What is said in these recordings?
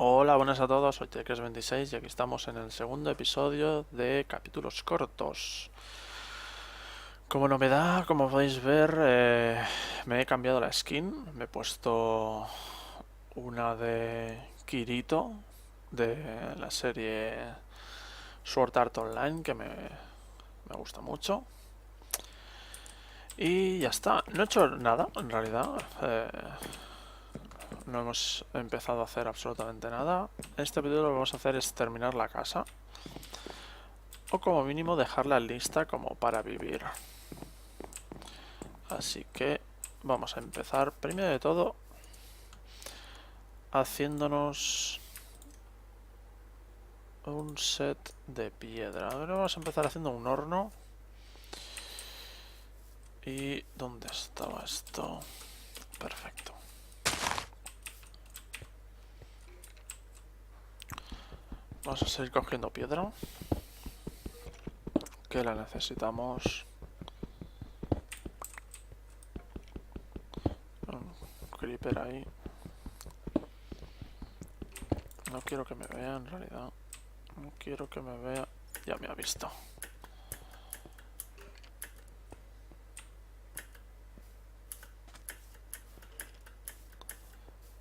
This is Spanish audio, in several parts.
Hola, buenas a todos, soy Teques26 y aquí estamos en el segundo episodio de capítulos cortos. Como novedad, como podéis ver, me he cambiado la skin, me he puesto una de Kirito de la serie Sword Art Online que me gusta mucho. Y ya está, no he hecho nada en realidad. No hemos empezado a hacer absolutamente nada. En este vídeo lo que vamos a hacer es terminar la casa. O como mínimo dejarla lista como para vivir. Así que vamos a empezar primero de todo haciéndonos un set de piedra. Ahora vamos a empezar haciendo un horno. ¿Y dónde estaba esto? Perfecto. Vamos a seguir cogiendo piedra, que la necesitamos. Un creeper ahí. No quiero que me vea en realidad. No quiero que me vea. Ya me ha visto.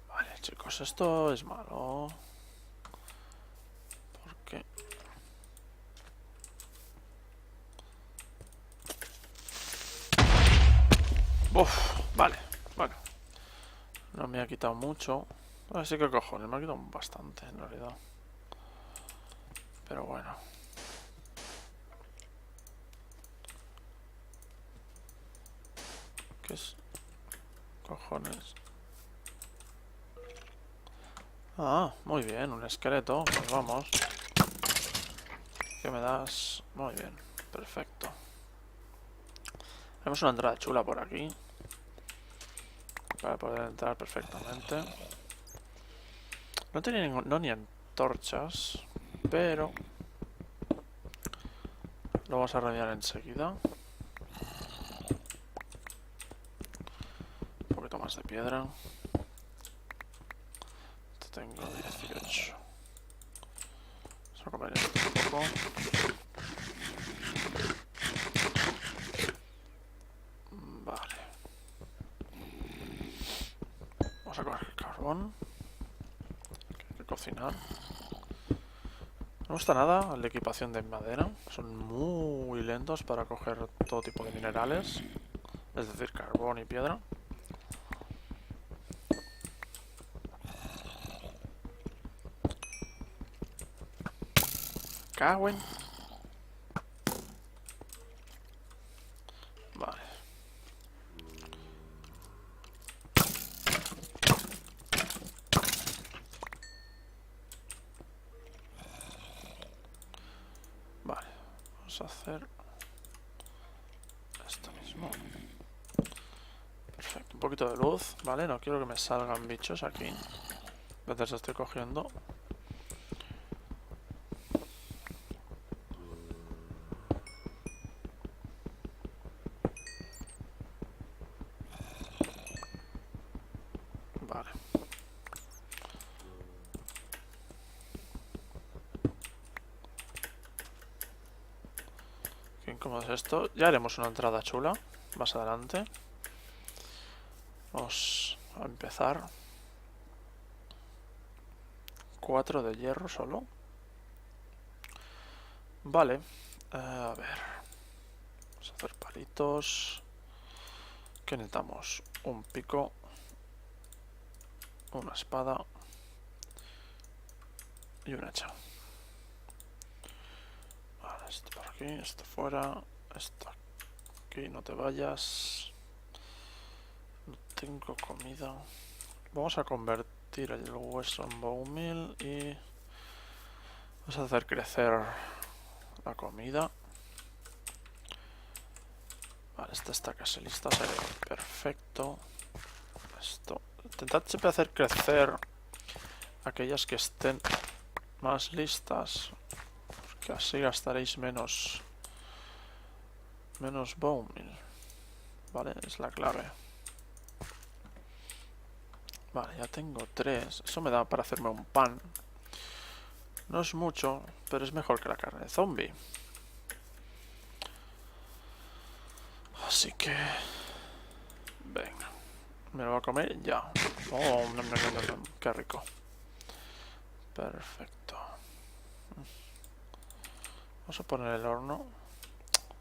Vale, chicos, esto es malo. Porque... Uf, vale, bueno. No me ha quitado mucho. Así que cojones, me ha quitado bastante en realidad. Pero bueno. ¿Qué es? Cojones. Ah, muy bien, un esqueleto. Pues vamos. ¿Qué me das? Muy bien, perfecto. Tenemos una entrada chula por aquí. Para poder entrar perfectamente. No tenía ni antorchas. Pero... lo vamos a radiar enseguida. Un poquito más de piedra. Tengo 18. Vamos a comer esto un poco. Vale. Vamos a coger carbón. Que hay que cocinar. No gusta nada la equipación de madera. Son muy lentos para coger todo tipo de minerales. Es decir, carbón y piedra. Cagüen. Vale. Vale. Vamos a hacer esto mismo. Perfecto. Un poquito de luz. Vale. No quiero que me salgan bichos aquí. A veces estoy cogiendo. Vale. Qué incómodo es esto. Ya haremos una entrada chula más adelante. Vamos a empezar. 4 de hierro solo. Vale. A ver. Vamos a hacer palitos. ¿Qué necesitamos? Un pico. Una espada. Y un hacha. Vale, esto por aquí, esto fuera. Esto aquí, no te vayas. No tengo comida. Vamos a convertir el hueso en bone meal y vamos a hacer crecer la comida. Vale, esta está casi lista, sería perfecto. Esto. Intentad siempre hacer crecer aquellas que estén más listas, porque así gastaréis menos bone meal. Vale, es la clave. Vale, ya tengo 3. Eso me da para hacerme un pan. No es mucho, pero es mejor que la carne de zombie. Así que... venga. Me lo voy a comer ya. Oh, no, qué rico. Perfecto. Vamos a poner el horno.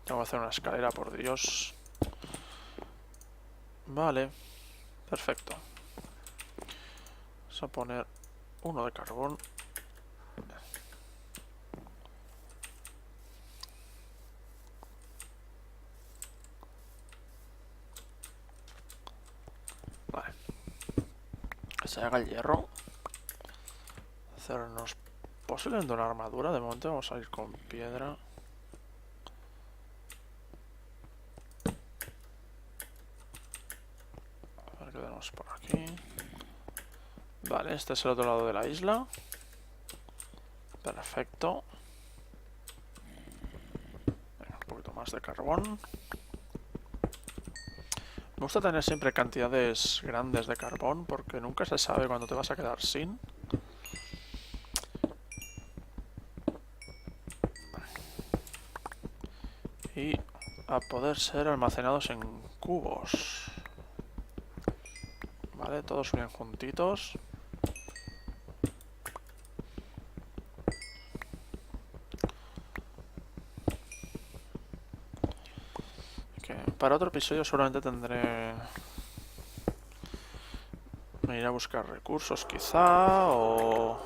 Tengo que hacer una escalera, por Dios. Vale. Perfecto. Vamos a poner uno de carbón. Vale. Que se haga el hierro. Hacernos posiblemente una armadura. De momento vamos a ir con piedra. A ver qué tenemos por aquí. Vale, este es el otro lado de la isla. Perfecto. Venga, un poquito más de carbón. Me gusta tener siempre cantidades grandes de carbón porque nunca se sabe cuándo te vas a quedar sin. Y a poder ser almacenados en cubos. Vale, todos bien juntitos. Para otro episodio seguramente tendré... me iré a buscar recursos quizá, o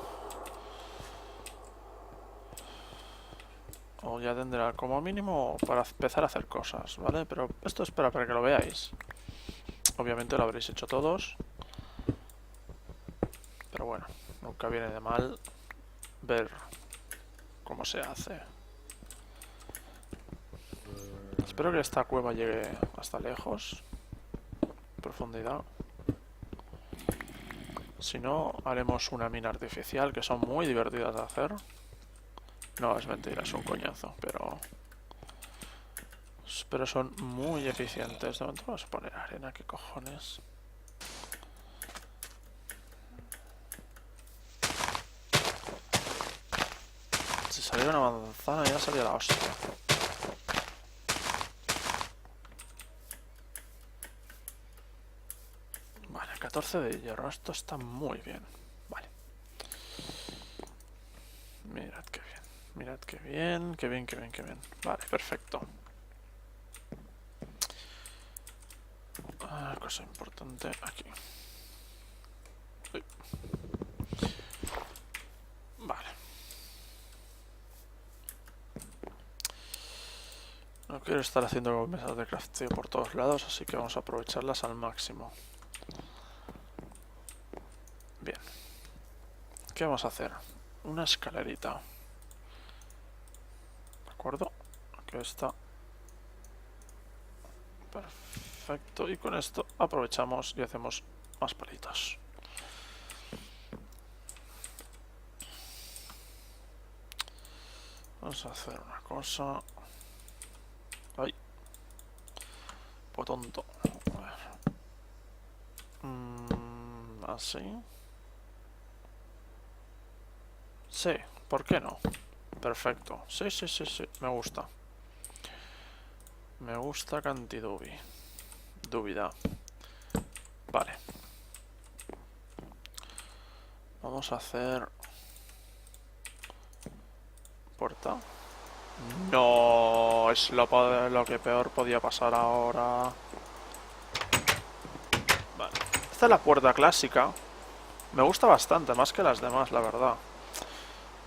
ya tendrá como mínimo para empezar a hacer cosas, ¿vale? Pero esto es para que lo veáis. Obviamente lo habréis hecho todos. Pero bueno, nunca viene de mal ver cómo se hace. Espero que esta cueva llegue hasta lejos. Profundidad. Si no, haremos una mina artificial, que son muy divertidas de hacer. No, es mentira, es un coñazo, pero son muy eficientes. De momento vamos a poner arena, ¿qué cojones? Si saliera una manzana ya salía la hostia. Vale, 14 de hierro, esto está muy bien. Vale. Mirad qué bien. Mirad qué bien, qué bien, qué bien, qué bien. Vale, perfecto. Cosa importante aquí. Uy. Vale. No quiero estar haciendo mesas de crafteo por todos lados, así que vamos a aprovecharlas al máximo. Bien. ¿Qué vamos a hacer? Una escalerita. ¿De acuerdo? Aquí está. Perfecto. Y con esto aprovechamos y hacemos más palitos. Vamos a hacer una cosa. Ay. Pues tonto. A ver. Así. Sí, ¿por qué no? Perfecto. Sí, sí, sí, sí. Me gusta. Me gusta cantidubi. Dúbida. Vale. Vamos a hacer... puerta. No, es lo que peor podía pasar ahora. Vale. Esta es la puerta clásica. Me gusta bastante, más que las demás, la verdad.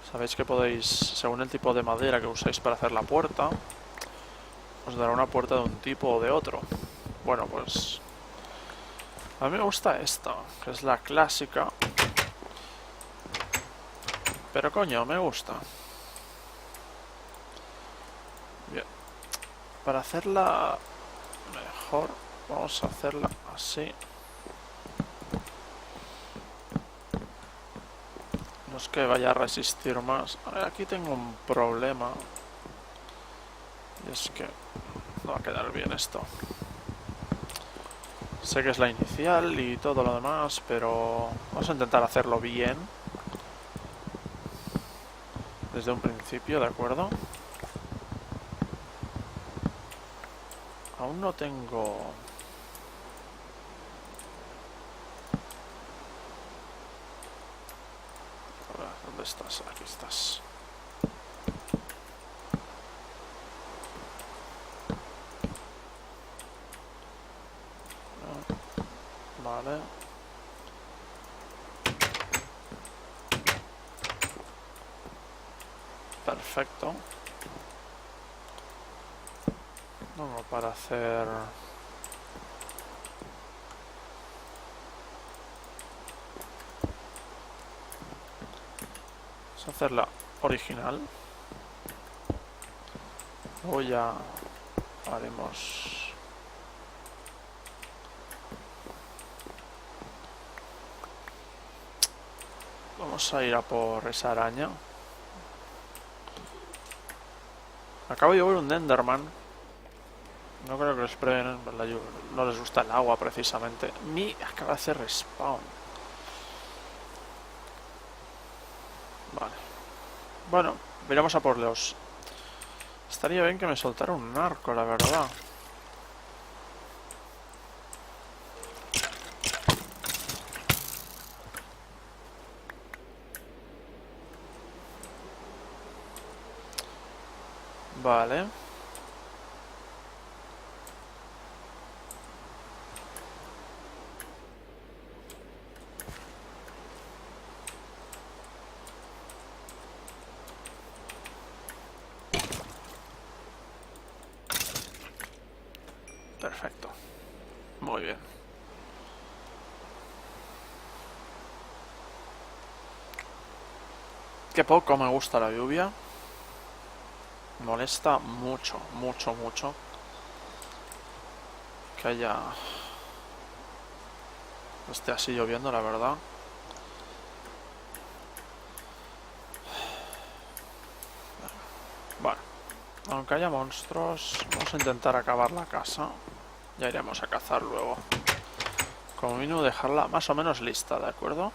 Sabéis que podéis, según el tipo de madera que usáis para hacer la puerta, os dará una puerta de un tipo o de otro. Bueno, pues... a mí me gusta esta, que es la clásica. Pero coño, me gusta. Bien. Para hacerla mejor, vamos a hacerla así. No es que vaya a resistir más. A ver, aquí tengo un problema. Y es que no va a quedar bien esto. Sé que es la inicial y todo lo demás, pero vamos a intentar hacerlo bien. Desde un principio, ¿de acuerdo? Aún no tengo... A ver, ¿dónde estás? Aquí estás. Vale. Perfecto. Vamos para hacer... Vamos a hacer la original. Luego ya haremos... Vamos a ir a por esa araña. Acabo de ver un Enderman. No creo que les prueben, no les gusta el agua precisamente. Acaba de hacer respawn. Vale. Bueno, iremos a por los... Estaría bien que me soltara un arco, la verdad. Vale. Perfecto. Muy bien. Qué poco me gusta la lluvia. Molesta mucho, mucho, mucho que esté así lloviendo, la verdad. Bueno, aunque haya monstruos, vamos a intentar acabar la casa. Ya iremos a cazar luego. Como mínimo dejarla más o menos lista, ¿de acuerdo?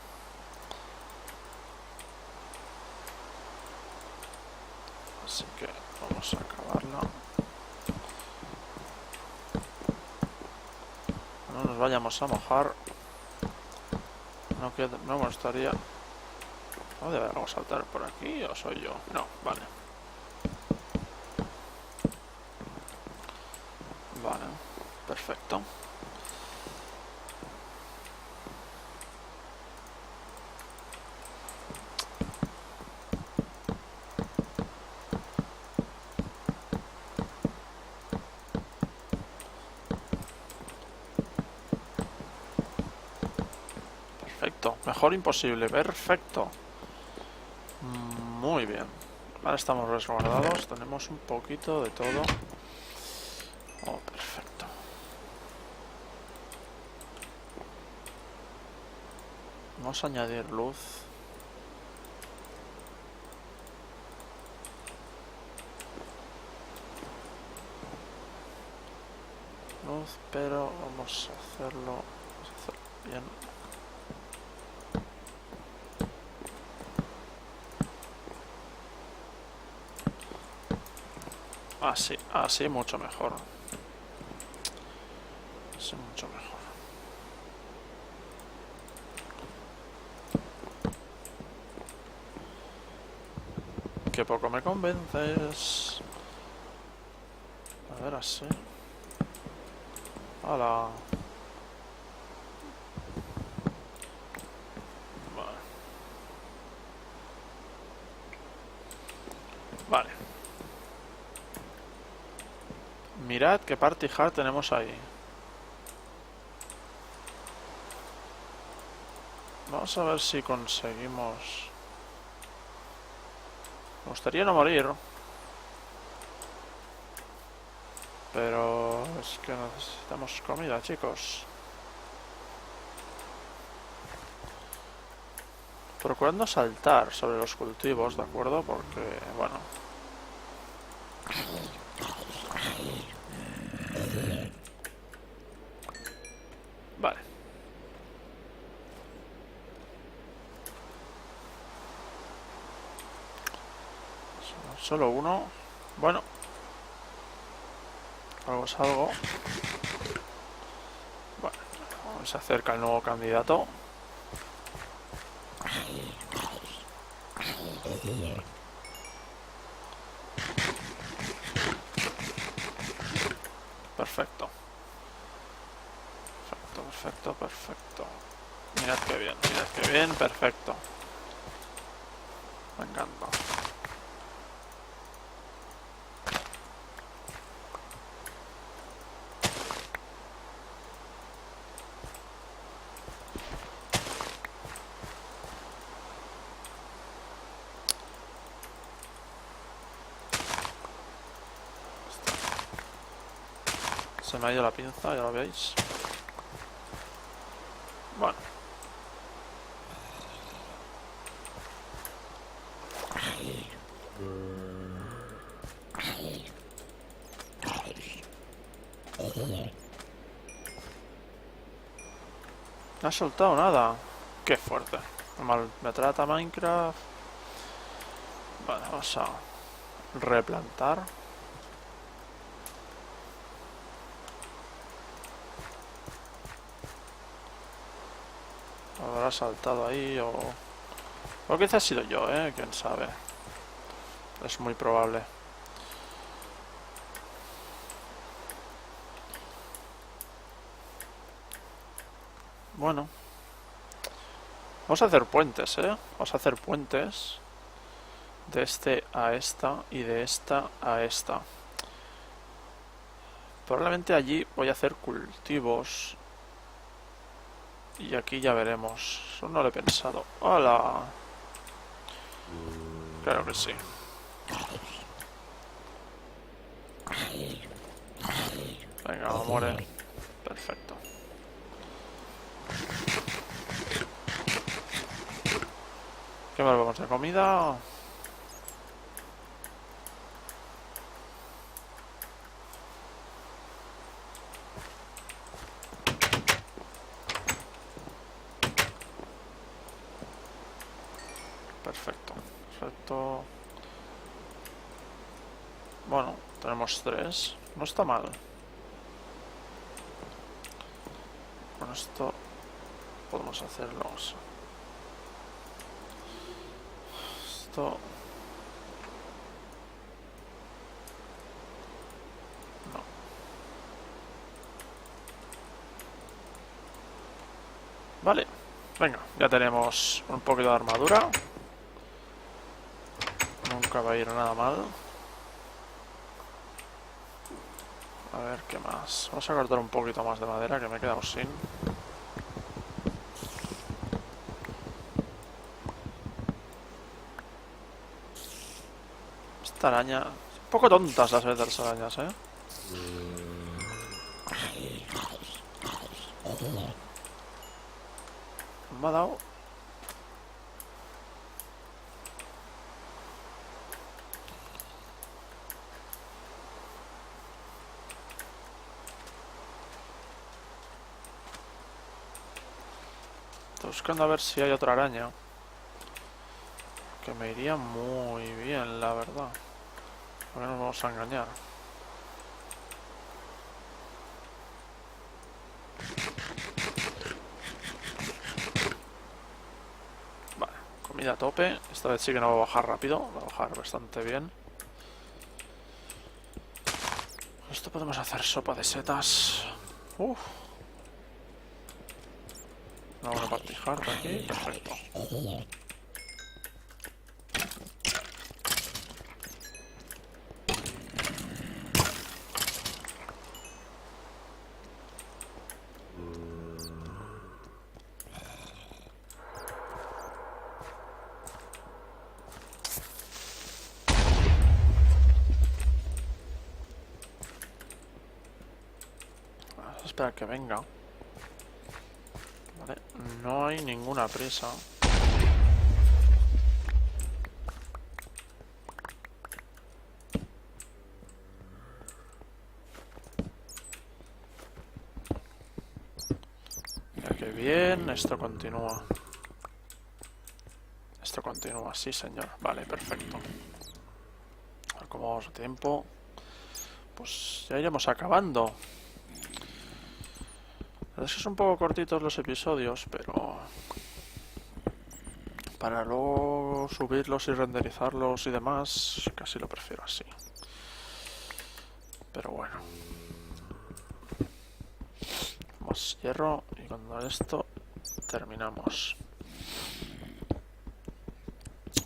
Así que vamos a acabarla. No nos vayamos a mojar. No me gustaría... ¿No debe algo saltar por aquí o soy yo? No, vale. Vale, perfecto. Perfecto, mejor imposible, perfecto. Muy bien. Ahora estamos resguardados, tenemos un poquito de todo. Oh, perfecto. Vamos a añadir luz. Pero vamos a hacerlo bien. Así mucho mejor. Así mucho mejor. Qué poco me convences. A ver, así. Hola. Vale. Vale. Mirad qué party hard tenemos ahí. Vamos a ver si conseguimos... Me gustaría no morir. Pero es que necesitamos comida, chicos. Procurad no saltar sobre los cultivos, ¿de acuerdo? Porque, bueno... Solo uno. Bueno. Algo es algo. Bueno, se acerca el nuevo candidato. Perfecto. Perfecto. Mirad qué bien, perfecto. Me encanta. Se me ha ido la pinza, ya lo veis. Bueno. No ha soltado nada. Qué fuerte. Mal me trata Minecraft. Vale, vamos a replantar. Habrá saltado ahí o quizás ha sido yo, quién sabe. Es muy probable. Bueno. Vamos a hacer puentes, Vamos a hacer puentes. De este a esta y de esta a esta. Probablemente allí voy a hacer cultivos. Y aquí ya veremos. Eso no lo he pensado. ¡Hola! Claro que sí. Venga, amore. Perfecto. ¿Qué más vamos de comida? Perfecto. Bueno, tenemos 3. No está mal. Con esto podemos hacerlo. Esto... No. Vale. Venga, ya tenemos un poquito de armadura. Nunca va a ir nada mal. A ver, ¿qué más? Vamos a cortar un poquito más de madera, que me he quedado sin. Esta araña... Un poco tontas las veces arañas, Me ha dado... Estoy buscando a ver si hay otra araña. Que me iría muy bien, la verdad. A ver, nos vamos a engañar. Vale, comida a tope. Esta vez sí que no va a bajar rápido. Va a bajar bastante bien. Esto podemos hacer sopa de setas. Uf. Una buena partijard aquí. Perfecto. Espera que venga. Vale, no hay ninguna prisa. Mira que bien, esto continúa. Esto continúa, sí señor. Vale, perfecto. como vamos a tiempo, pues ya iremos acabando. La verdad es que son un poco cortitos los episodios, pero para luego subirlos y renderizarlos y demás, casi lo prefiero así. Pero bueno. Más hierro y con esto terminamos.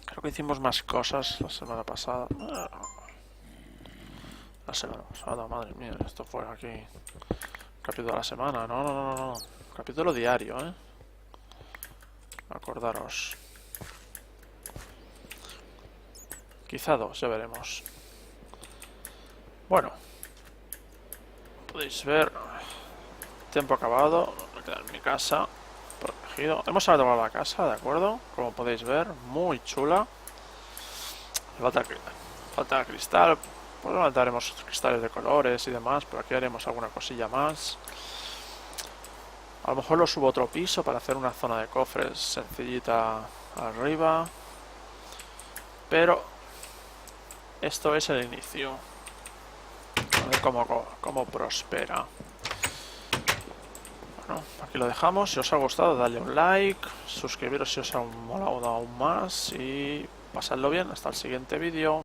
Creo que hicimos más cosas la semana pasada. La semana pasada, madre mía, esto fue aquí. Capítulo de la semana, no. Capítulo diario, Acordaros. Quizá 2, ya veremos. Bueno. Podéis ver. Tiempo acabado. Me quedo en mi casa. Protegido. Hemos arreglado la casa, ¿de acuerdo? Como podéis ver, muy chula. Falta cristal. Pues levantaremos cristales de colores y demás. Pero aquí haremos alguna cosilla más. A lo mejor lo subo a otro piso para hacer una zona de cofres sencillita arriba. Pero esto es el inicio. A ver cómo prospera. Bueno, aquí lo dejamos. Si os ha gustado, dadle un like. Suscribiros si os ha molado aún más. Y pasadlo bien. Hasta el siguiente vídeo.